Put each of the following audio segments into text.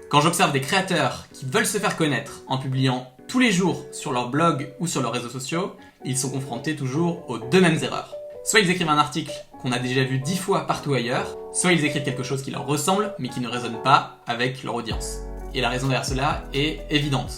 Quand j'observe des créateurs qui veulent se faire connaître en publiant tous les jours sur leur blog ou sur leurs réseaux sociaux, ils sont confrontés toujours aux deux mêmes erreurs. Soit ils écrivent un article qu'on a déjà vu 10 fois partout ailleurs, soit ils écrivent quelque chose qui leur ressemble mais qui ne résonne pas avec leur audience. Et la raison derrière cela est évidente.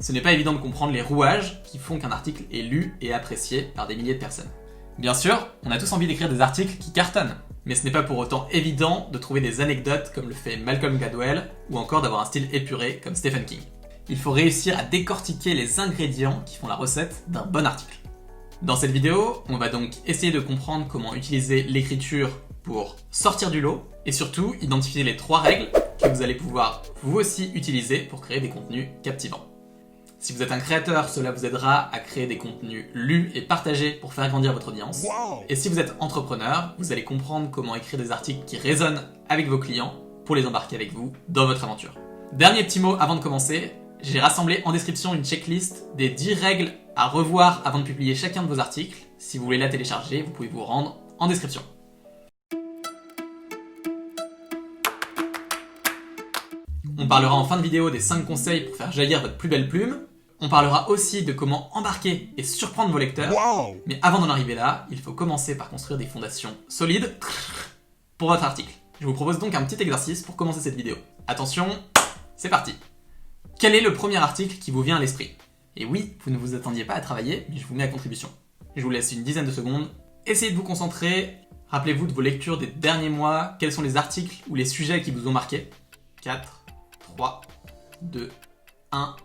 Ce n'est pas évident de comprendre les rouages qui font qu'un article est lu et apprécié par des milliers de personnes. Bien sûr, on a tous envie d'écrire des articles qui cartonnent, mais ce n'est pas pour autant évident de trouver des anecdotes comme le fait Malcolm Gladwell ou encore d'avoir un style épuré comme Stephen King. Il faut réussir à décortiquer les ingrédients qui font la recette d'un bon article. Dans cette vidéo, on va donc essayer de comprendre comment utiliser l'écriture pour sortir du lot et surtout identifier les 3 règles que vous allez pouvoir vous aussi utiliser pour créer des contenus captivants. Si vous êtes un créateur, cela vous aidera à créer des contenus lus et partagés pour faire grandir votre audience. Et si vous êtes entrepreneur, vous allez comprendre comment écrire des articles qui résonnent avec vos clients pour les embarquer avec vous dans votre aventure. Dernier petit mot avant de commencer, j'ai rassemblé en description une checklist des 10 règles à revoir avant de publier chacun de vos articles. Si vous voulez la télécharger, vous pouvez vous rendre en description. On parlera en fin de vidéo des 5 conseils pour faire jaillir votre plus belle plume. On parlera aussi de comment embarquer et surprendre vos lecteurs. Mais avant d'en arriver là, il faut commencer par construire des fondations solides pour votre article. Je vous propose donc un petit exercice pour commencer cette vidéo. Attention, c'est parti. Quel est le premier article qui vous vient à l'esprit? Et oui, vous ne vous attendiez pas à travailler, mais je vous mets à contribution. Je vous laisse une dizaine de secondes. Essayez de vous concentrer. Rappelez-vous de vos lectures des derniers mois. Quels sont les articles ou les sujets qui vous ont marqué? 4, 3, 2, 1,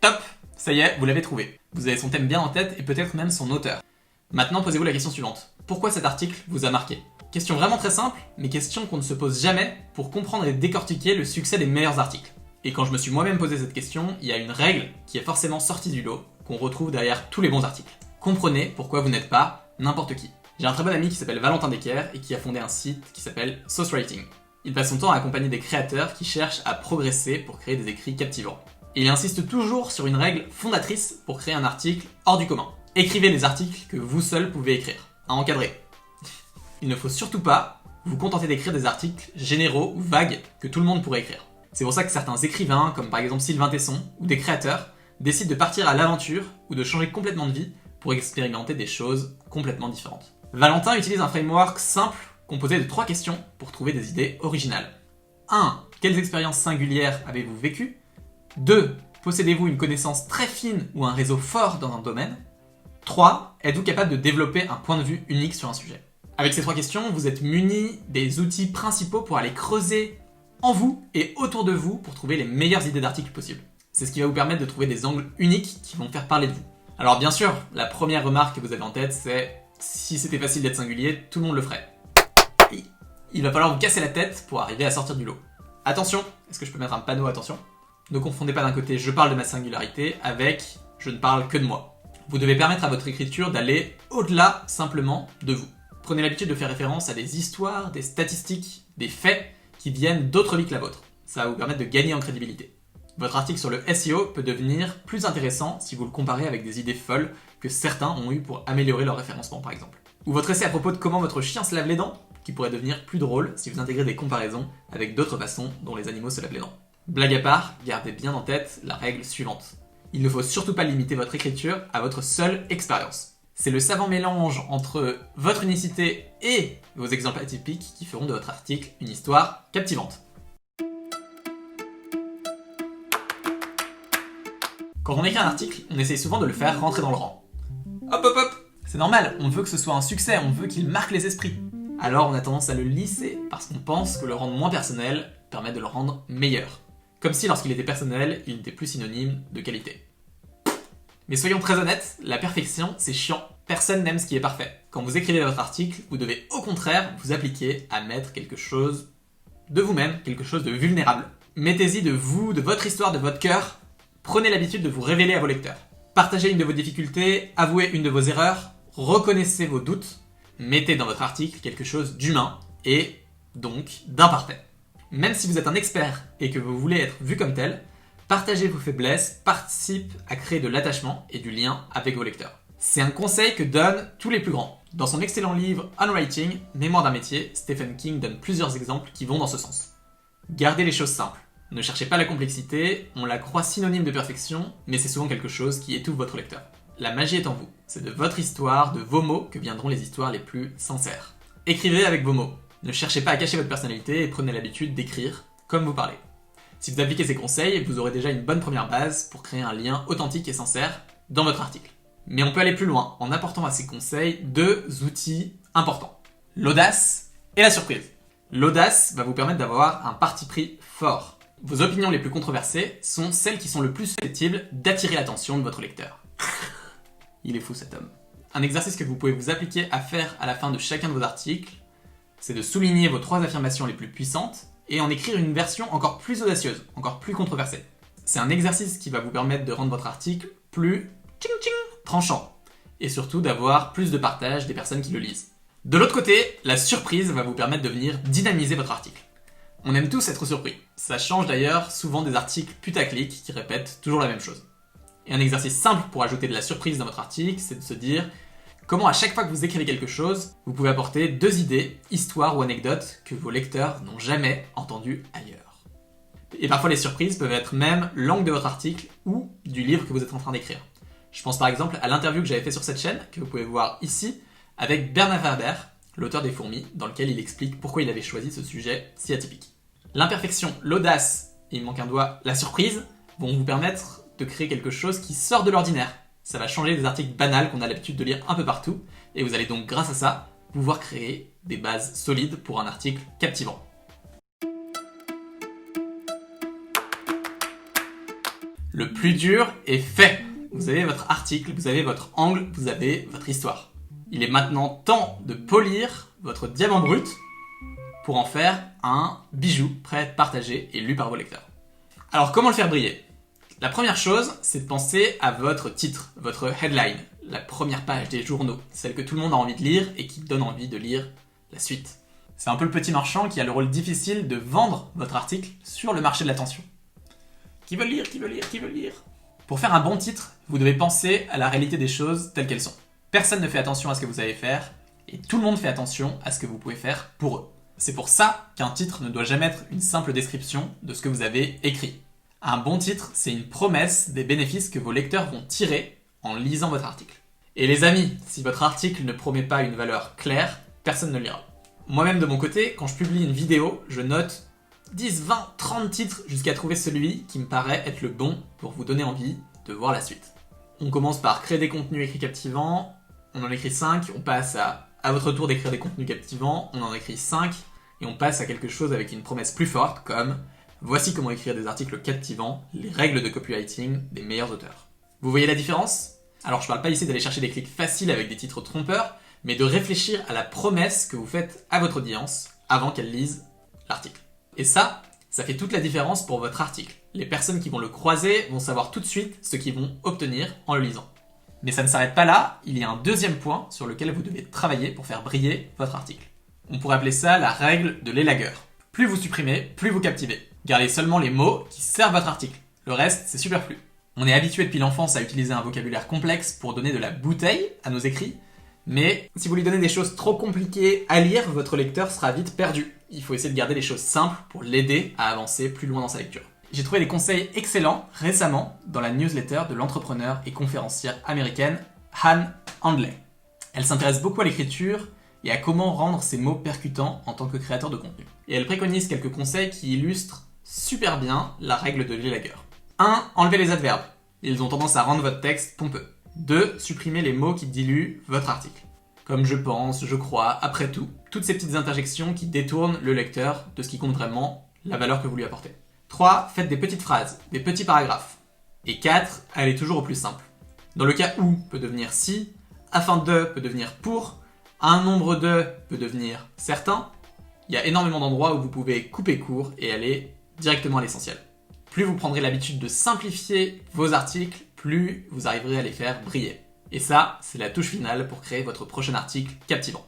top! Ça y est, vous l'avez trouvé. Vous avez son thème bien en tête et peut-être même son auteur. Maintenant, posez-vous la question suivante. Pourquoi cet article vous a marqué? Question vraiment très simple, mais question qu'on ne se pose jamais pour comprendre et décortiquer le succès des meilleurs articles. Et quand je me suis moi-même posé cette question, il y a une règle qui est forcément sortie du lot, qu'on retrouve derrière tous les bons articles. Comprenez pourquoi vous n'êtes pas n'importe qui. J'ai un très bon ami qui s'appelle Valentin Decker et qui a fondé un site qui s'appelle Sauce Writing. Il passe son temps à accompagner des créateurs qui cherchent à progresser pour créer des écrits captivants. Et il insiste toujours sur une règle fondatrice pour créer un article hors du commun. Écrivez les articles que vous seul pouvez écrire, à encadrer. Il ne faut surtout pas vous contenter d'écrire des articles généraux ou vagues que tout le monde pourrait écrire. C'est pour ça que certains écrivains, comme par exemple Sylvain Tesson, ou des créateurs, décident de partir à l'aventure ou de changer complètement de vie pour expérimenter des choses complètement différentes. Valentin utilise un framework simple composé de 3 questions pour trouver des idées originales. 1. Quelles expériences singulières avez-vous vécues? 2. Possédez-vous une connaissance très fine ou un réseau fort dans un domaine? 3. Êtes-vous capable de développer un point de vue unique sur un sujet? Avec ces 3 questions, vous êtes muni des outils principaux pour aller creuser en vous et autour de vous pour trouver les meilleures idées d'articles possibles. C'est ce qui va vous permettre de trouver des angles uniques qui vont faire parler de vous. Alors bien sûr, la première remarque que vous avez en tête, c'est si c'était facile d'être singulier, tout le monde le ferait. Il va falloir vous casser la tête pour arriver à sortir du lot. Attention, est-ce que je peux mettre un panneau attention? Ne confondez pas d'un côté je parle de ma singularité avec je ne parle que de moi. Vous devez permettre à votre écriture d'aller au-delà simplement de vous. Prenez l'habitude de faire référence à des histoires, des statistiques, des faits qui viennent d'autres vies que la vôtre. Ça va vous permettre de gagner en crédibilité. Votre article sur le SEO peut devenir plus intéressant si vous le comparez avec des idées folles que certains ont eues pour améliorer leur référencement par exemple. Ou votre essai à propos de comment votre chien se lave les dents, qui pourrait devenir plus drôle si vous intégrez des comparaisons avec d'autres façons dont les animaux se lavent les dents. Blague à part, gardez bien en tête la règle suivante. Il ne faut surtout pas limiter votre écriture à votre seule expérience. C'est le savant mélange entre votre unicité et vos exemples atypiques qui feront de votre article une histoire captivante. Quand on écrit un article, on essaye souvent de le faire rentrer dans le rang. Hop hop hop! C'est normal, on veut que ce soit un succès, on veut qu'il marque les esprits. Alors on a tendance à le lisser parce qu'on pense que le rendre moins personnel permet de le rendre meilleur. Comme si lorsqu'il était personnel, il n'était plus synonyme de qualité. Mais soyons très honnêtes, la perfection, c'est chiant. Personne n'aime ce qui est parfait. Quand vous écrivez votre article, vous devez au contraire vous appliquer à mettre quelque chose de vous-même, quelque chose de vulnérable. Mettez-y de vous, de votre histoire, de votre cœur. Prenez l'habitude de vous révéler à vos lecteurs. Partagez une de vos difficultés, avouez une de vos erreurs, reconnaissez vos doutes. Mettez dans votre article quelque chose d'humain et donc d'imparfait. Même si vous êtes un expert et que vous voulez être vu comme tel, partager vos faiblesses participe à créer de l'attachement et du lien avec vos lecteurs. C'est un conseil que donnent tous les plus grands. Dans son excellent livre On Writing, Mémoire d'un métier, Stephen King donne plusieurs exemples qui vont dans ce sens. Gardez les choses simples. Ne cherchez pas la complexité, on la croit synonyme de perfection, mais c'est souvent quelque chose qui étouffe votre lecteur. La magie est en vous, c'est de votre histoire, de vos mots, que viendront les histoires les plus sincères. Écrivez avec vos mots. Ne cherchez pas à cacher votre personnalité et prenez l'habitude d'écrire comme vous parlez. Si vous appliquez ces conseils, vous aurez déjà une bonne première base pour créer un lien authentique et sincère dans votre article. Mais on peut aller plus loin en apportant à ces conseils 2 outils importants. L'audace et la surprise. L'audace va vous permettre d'avoir un parti pris fort. Vos opinions les plus controversées sont celles qui sont le plus susceptibles d'attirer l'attention de votre lecteur. Il est fou cet homme. Un exercice que vous pouvez vous appliquer à faire à la fin de chacun de vos articles, c'est de souligner vos 3 affirmations les plus puissantes et en écrire une version encore plus audacieuse, encore plus controversée. C'est un exercice qui va vous permettre de rendre votre article plus tranchant et surtout d'avoir plus de partage des personnes qui le lisent. De l'autre côté, la surprise va vous permettre de venir dynamiser votre article. On aime tous être surpris. Ça change d'ailleurs souvent des articles putaclic qui répètent toujours la même chose. Et un exercice simple pour ajouter de la surprise dans votre article, c'est de se dire comment à chaque fois que vous écrivez quelque chose, vous pouvez apporter 2 idées, histoires ou anecdotes que vos lecteurs n'ont jamais entendues ailleurs. Et parfois les surprises peuvent être même l'angle de votre article ou du livre que vous êtes en train d'écrire. Je pense par exemple à l'interview que j'avais fait sur cette chaîne, que vous pouvez voir ici, avec Bernard Werber, l'auteur des Fourmis, dans lequel il explique pourquoi il avait choisi ce sujet si atypique. L'imperfection, l'audace, et il manque un doigt, la surprise, vont vous permettre de créer quelque chose qui sort de l'ordinaire. Ça va changer des articles banals qu'on a l'habitude de lire un peu partout, et vous allez donc grâce à ça pouvoir créer des bases solides pour un article captivant. Le plus dur est fait. Vous avez votre article, vous avez votre angle, vous avez votre histoire. Il est maintenant temps de polir votre diamant brut pour en faire un bijou prêt à être partagé et lu par vos lecteurs. Alors comment le faire briller ? La première chose, c'est de penser à votre titre, votre headline, la première page des journaux, celle que tout le monde a envie de lire et qui donne envie de lire la suite. C'est un peu le petit marchand qui a le rôle difficile de vendre votre article sur le marché de l'attention. Qui veut lire, qui veut lire, qui veut lire ? Pour faire un bon titre, vous devez penser à la réalité des choses telles qu'elles sont. Personne ne fait attention à ce que vous allez faire, et tout le monde fait attention à ce que vous pouvez faire pour eux. C'est pour ça qu'un titre ne doit jamais être une simple description de ce que vous avez écrit. Un bon titre, c'est une promesse des bénéfices que vos lecteurs vont tirer en lisant votre article. Et les amis, si votre article ne promet pas une valeur claire, personne ne le lira. Moi-même de mon côté, quand je publie une vidéo, je note 10, 20, 30 titres jusqu'à trouver celui qui me paraît être le bon pour vous donner envie de voir la suite. On commence par créer des contenus écrits captivants, on en écrit 5, on passe à votre tour d'écrire des contenus captivants, on en écrit 5, et on passe à quelque chose avec une promesse plus forte comme voici comment écrire des articles captivants, les règles de copywriting des meilleurs auteurs. Vous voyez la différence ? Alors je parle pas ici d'aller chercher des clics faciles avec des titres trompeurs, mais de réfléchir à la promesse que vous faites à votre audience avant qu'elle lise l'article. Et ça fait toute la différence pour votre article. Les personnes qui vont le croiser vont savoir tout de suite ce qu'ils vont obtenir en le lisant. Mais ça ne s'arrête pas là, il y a un deuxième point sur lequel vous devez travailler pour faire briller votre article. On pourrait appeler ça la règle de l'élagueur. Plus vous supprimez, plus vous captivez. Gardez seulement les mots qui servent votre article. Le reste, c'est superflu. On est habitué depuis l'enfance à utiliser un vocabulaire complexe pour donner de la bouteille à nos écrits, mais si vous lui donnez des choses trop compliquées à lire, votre lecteur sera vite perdu. Il faut essayer de garder les choses simples pour l'aider à avancer plus loin dans sa lecture. J'ai trouvé des conseils excellents récemment dans la newsletter de l'entrepreneur et conférencière américaine Han Handley. Elle s'intéresse beaucoup à l'écriture et à comment rendre ses mots percutants en tant que créateur de contenu. Et elle préconise quelques conseils qui illustrent super bien la règle de l'élagueur. 1. Enlevez les adverbes. Ils ont tendance à rendre votre texte pompeux. 2. Supprimez les mots qui diluent votre article. Comme je pense, je crois, après tout. Toutes ces petites interjections qui détournent le lecteur de ce qui compte vraiment, la valeur que vous lui apportez. 3. Faites des petites phrases, des petits paragraphes. Et 4. Allez toujours au plus simple. Dans le cas où peut devenir si, afin de peut devenir pour, un nombre de peut devenir certain, il y a énormément d'endroits où vous pouvez couper court et aller directement à l'essentiel. Plus vous prendrez l'habitude de simplifier vos articles, plus vous arriverez à les faire briller. Et ça, c'est la touche finale pour créer votre prochain article captivant.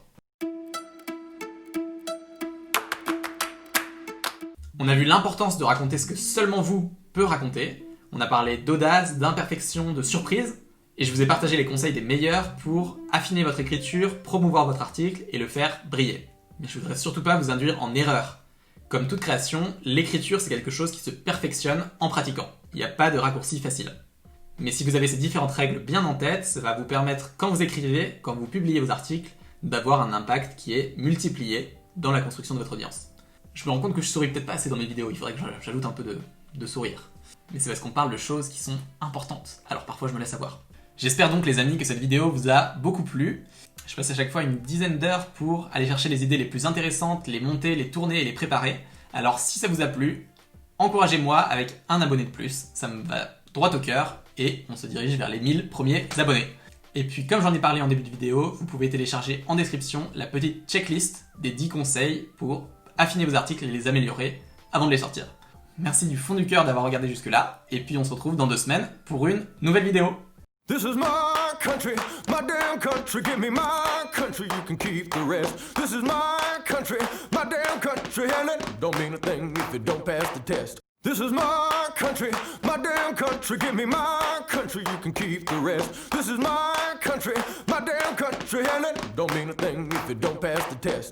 On a vu l'importance de raconter ce que seulement vous peut raconter. On a parlé d'audace, d'imperfection, de surprise. Et je vous ai partagé les conseils des meilleurs pour affiner votre écriture, promouvoir votre article et le faire briller. Mais je voudrais surtout pas vous induire en erreur. Comme toute création, l'écriture c'est quelque chose qui se perfectionne en pratiquant. Il n'y a pas de raccourci facile. Mais si vous avez ces différentes règles bien en tête, ça va vous permettre, quand vous écrivez, quand vous publiez vos articles, d'avoir un impact qui est multiplié dans la construction de votre audience. Je me rends compte que je souris peut-être pas assez dans mes vidéos, il faudrait que j'ajoute un peu de sourire. Mais c'est parce qu'on parle de choses qui sont importantes, alors parfois je me laisse avoir. J'espère donc les amis que cette vidéo vous a beaucoup plu. Je passe à chaque fois une dizaine d'heures pour aller chercher les idées les plus intéressantes, les monter, les tourner et les préparer. Alors si ça vous a plu, encouragez-moi avec un abonné de plus, ça me va droit au cœur et on se dirige vers les 1000 premiers abonnés. Et puis comme j'en ai parlé en début de vidéo, vous pouvez télécharger en description la petite checklist des 10 conseils pour affiner vos articles et les améliorer avant de les sortir. Merci du fond du cœur d'avoir regardé jusque là, et puis on se retrouve dans 2 semaines pour une nouvelle vidéo. This is my country, my damn country, give me my country, you can keep the rest. This is my country, my damn country, and it don't mean a thing if it don't pass the test. This is my country, my damn country, give me my country, you can keep the rest. This is my country, my damn country, and it don't mean a thing if it don't pass the test.